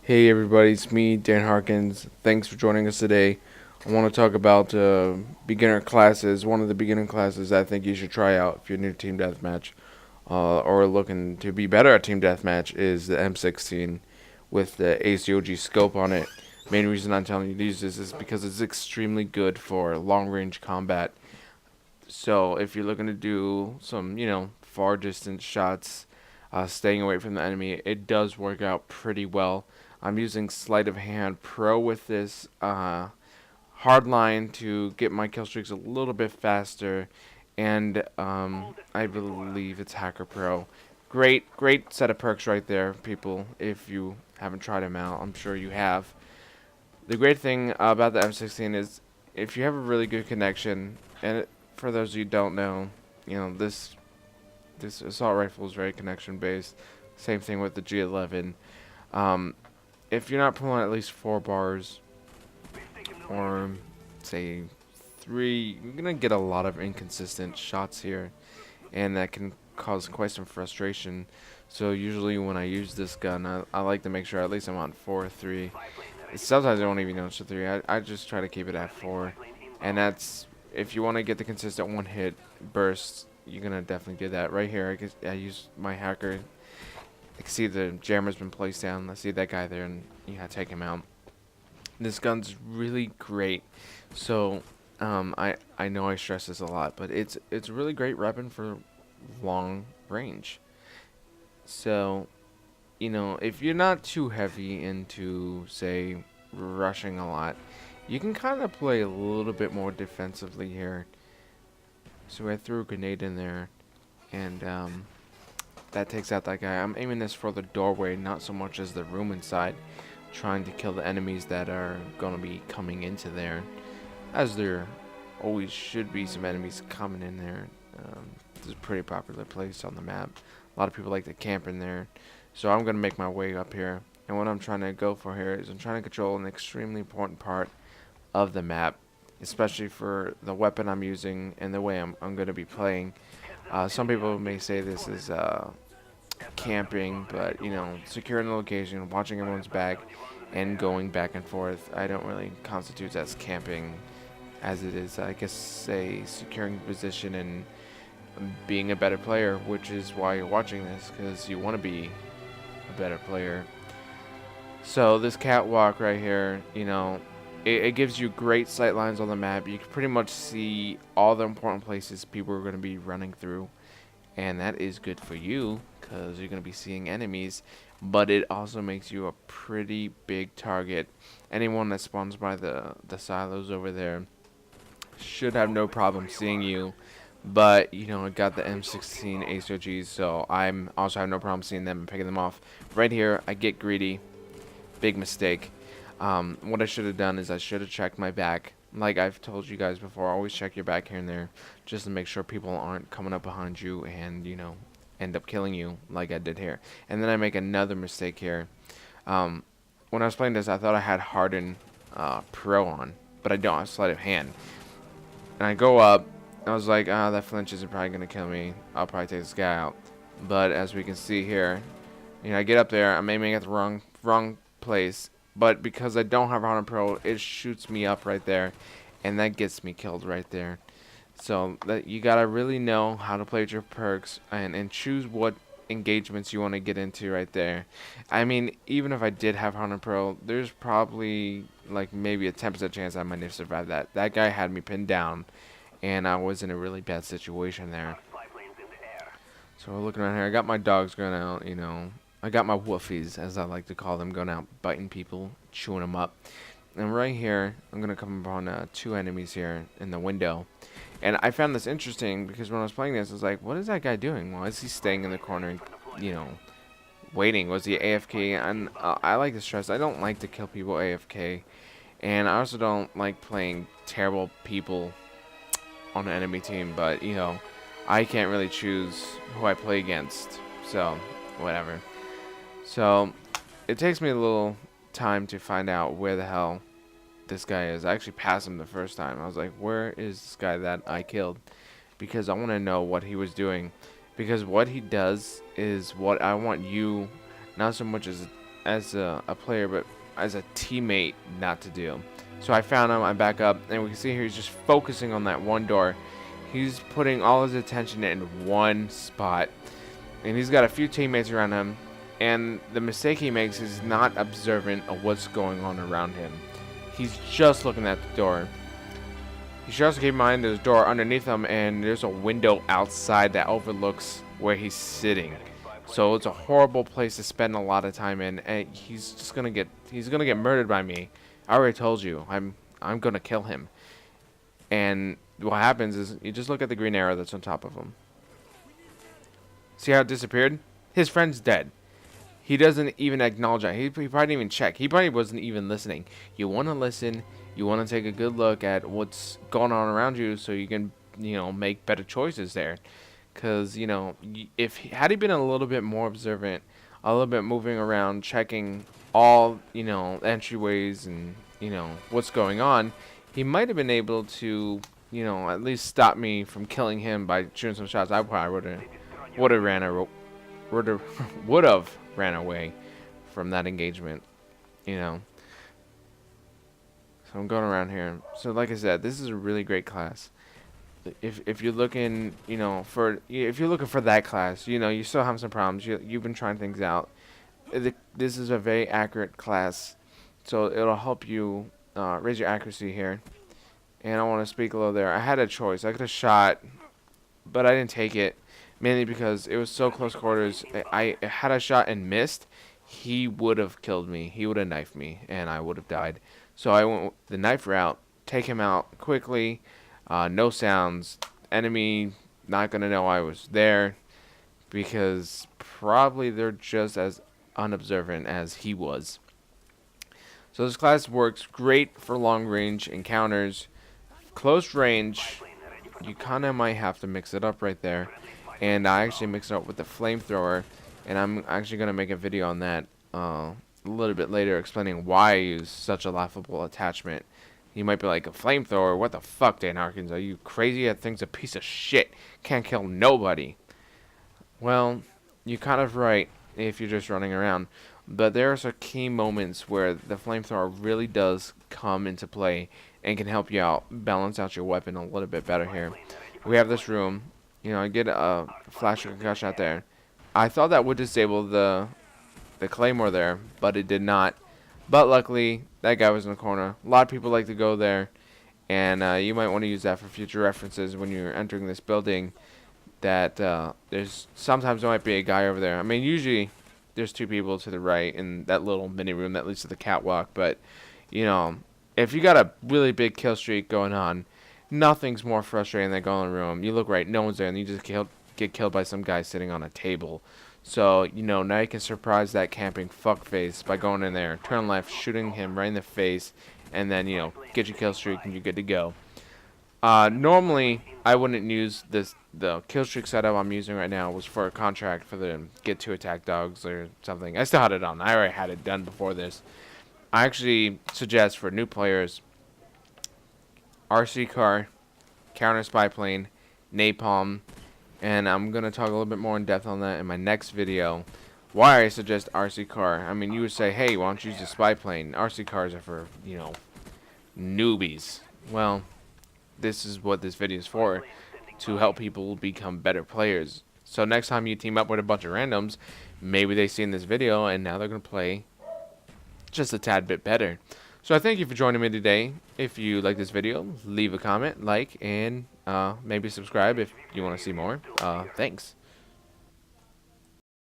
Hey everybody, it's me, Dan Harkins. Thanks for joining us today. I want to talk about beginner classes. One of the beginner classes I think you should try out if you're new to Team Deathmatch or looking to be better at Team Deathmatch is the M16 with the ACOG scope on it. Main reason I'm telling you to use this is because it's extremely good for long range combat. So if you're looking to do some, far distance shots, staying away from the enemy, it does work out pretty well. I'm using Sleight of Hand Pro with this hardline to get my kill streaks a little bit faster, and I believe it's Hacker Pro. Great set of perks right there, people. If you haven't tried them out, I'm sure you have. The great thing about the M16 is if you have a really good connection, and for those of you who don't know, this assault rifle is very connection based. Same thing with the G11. Um, if you're not pulling at least 4 bars or say 3, you're gonna get a lot of inconsistent shots here, and that can cause quite some frustration. So usually when I use this gun, I like to make sure at least I'm on 4 or 3. Sometimes I don't even know it's a 3. I just try to keep it at 4, and that's if you want to get the consistent one hit bursts. You're gonna definitely get that right here. I use my hacker. I can see the jammer's been placed down. I see that guy there, and take him out. This gun's really great. So I know I stress this a lot, but it's a really great weapon for long range. So if you're not too heavy into say rushing a lot, you can kind of play a little bit more defensively here. So I threw a grenade in there, and that takes out that guy. I'm aiming this for the doorway, not so much as the room inside, trying to kill the enemies that are going to be coming into there, as there always should be some enemies coming in there. This is a pretty popular place on the map. A lot of people like to camp in there, so I'm going to make my way up here. And what I'm trying to go for here is I'm trying to control an extremely important part of the map, especially for the weapon I'm using and the way I'm going to be playing. Some people may say this is camping, but securing the location, watching everyone's back, and going back and forth, I don't really constitute as camping, as it is, I guess, say securing position and being a better player, which is why you're watching this, because you want to be a better player. So this catwalk right here, it gives you great sight lines on the map. You can pretty much see all the important places people are going to be running through, and that is good for you because you're going to be seeing enemies, but it also makes you a pretty big target. Anyone that spawns by the silos over there should have no problem seeing you, but I got the M16 ACOGs, so I'm also have no problem seeing them and picking them off. Right here, I get greedy. Big mistake. What I should have done is I should have checked my back. Like I've told you guys before, always check your back here and there, just to make sure people aren't coming up behind you and, end up killing you like I did here. And then I make another mistake here. When I was playing this, I thought I had Hardline Pro on, but I don't. I have Sleight of Hand. And I go up, I was like, that flinch isn't probably going to kill me. I'll probably take this guy out. But as we can see here, I get up there, I'm aiming at the wrong place. But because I don't have Hardline Pro, it shoots me up right there, and that gets me killed right there. So that you gotta really know how to play with your perks and choose what engagements you want to get into right there. I mean, even if I did have Hardline Pro, there's probably like maybe a 10% chance I might have survived that. That guy had me pinned down, and I was in a really bad situation there. So we're looking around here. I got my dogs going out, I got my woofies, as I like to call them, going out biting people, chewing them up. And right here, I'm going to come upon 2 enemies here in the window. And I found this interesting because when I was playing this, I was like, what is that guy doing? Why is he staying in the corner, waiting? Was he AFK? And I like to stress, I don't like to kill people AFK. And I also don't like playing terrible people on an enemy team. But, I can't really choose who I play against. So, whatever. So, it takes me a little time to find out where the hell this guy is. I actually passed him the first time. I was like, where is this guy that I killed? Because I want to know what he was doing. Because what he does is what I want you, not so much as as a player, but as a teammate not to do. So I found him, I back up, and we can see here he's just focusing on that one door. He's putting all his attention in one spot, and he's got a few teammates around him, and the mistake he makes is not observant of what's going on around him. He's just looking at the door. You should also keep in mind there's a door underneath him, and there's a window outside that overlooks where he's sitting. So it's a horrible place to spend a lot of time in, and he's gonna get murdered by me. I already told you, I'm gonna kill him. And what happens is you just look at the green arrow that's on top of him. See how it disappeared? His friend's dead. He doesn't even acknowledge that. He probably didn't even check. He probably wasn't even listening. You want to listen. You want to take a good look at what's going on around you so you can, make better choices there. Because, had he been a little bit more observant, a little bit moving around, checking all, entryways and, what's going on, he might have been able to, at least stop me from killing him by shooting some shots. I probably would have ran away from that engagement, So I'm going around here. So like I said, this is a really great class. If you're looking, if you're looking for that class, you still have some problems. You've been trying things out. This is a very accurate class, so it'll help you raise your accuracy here. And I want to speak a little there. I had a choice. I could have shot, but I didn't take it, mainly because it was so close quarters. Had I shot and missed, he would have killed me. He would have knifed me, and I would have died. So I went the knife route, take him out quickly, no sounds, enemy not going to know I was there, because probably they're just as unobservant as he was. So this class works great for long range encounters. Close range, you kind of might have to mix it up right there. And I actually mix it up with the flamethrower, and I'm actually going to make a video on that a little bit later, explaining why I use such a laughable attachment. You might be like, a flamethrower? What the fuck, Dan Harkinz? Are you crazy? That thing's a piece of shit. Can't kill nobody. Well, you're kind of right if you're just running around. But there are some key moments where the flamethrower really does come into play and can help you out, balance out your weapon a little bit better here. We have this room. I get a flash of concussion out there. I thought that would disable the claymore there, but it did not. But luckily, that guy was in the corner. A lot of people like to go there, and you might want to use that for future references when you're entering this building. That there's sometimes there might be a guy over there. I mean, usually there's two people to the right in that little mini room that leads to the catwalk. But if you got a really big kill streak going on, nothing's more frustrating than going in the room. You look right, no one's there, and you just get killed by some guy sitting on a table. So, now you can surprise that camping fuckface by going in there, turn left, shooting him right in the face, and then, get your kill streak and you're good to go. Normally, I wouldn't use this. The kill streak setup I'm using right now was for a contract for the get to attack dogs or something. I still had it on. I already had it done before this. I actually suggest for new players, RC car, counter spy plane, napalm, and I'm going to talk a little bit more in depth on that in my next video. Why I suggest RC car. I mean, you would say, hey, why don't you use the spy plane? RC cars are for, newbies. Well, this is what this video is for, to help people become better players. So next time you team up with a bunch of randoms, maybe they've seen this video and now they're going to play just a tad bit better. So I thank you for joining me today. If you like this video, leave a comment, like, and maybe subscribe if you want to see more. Thanks.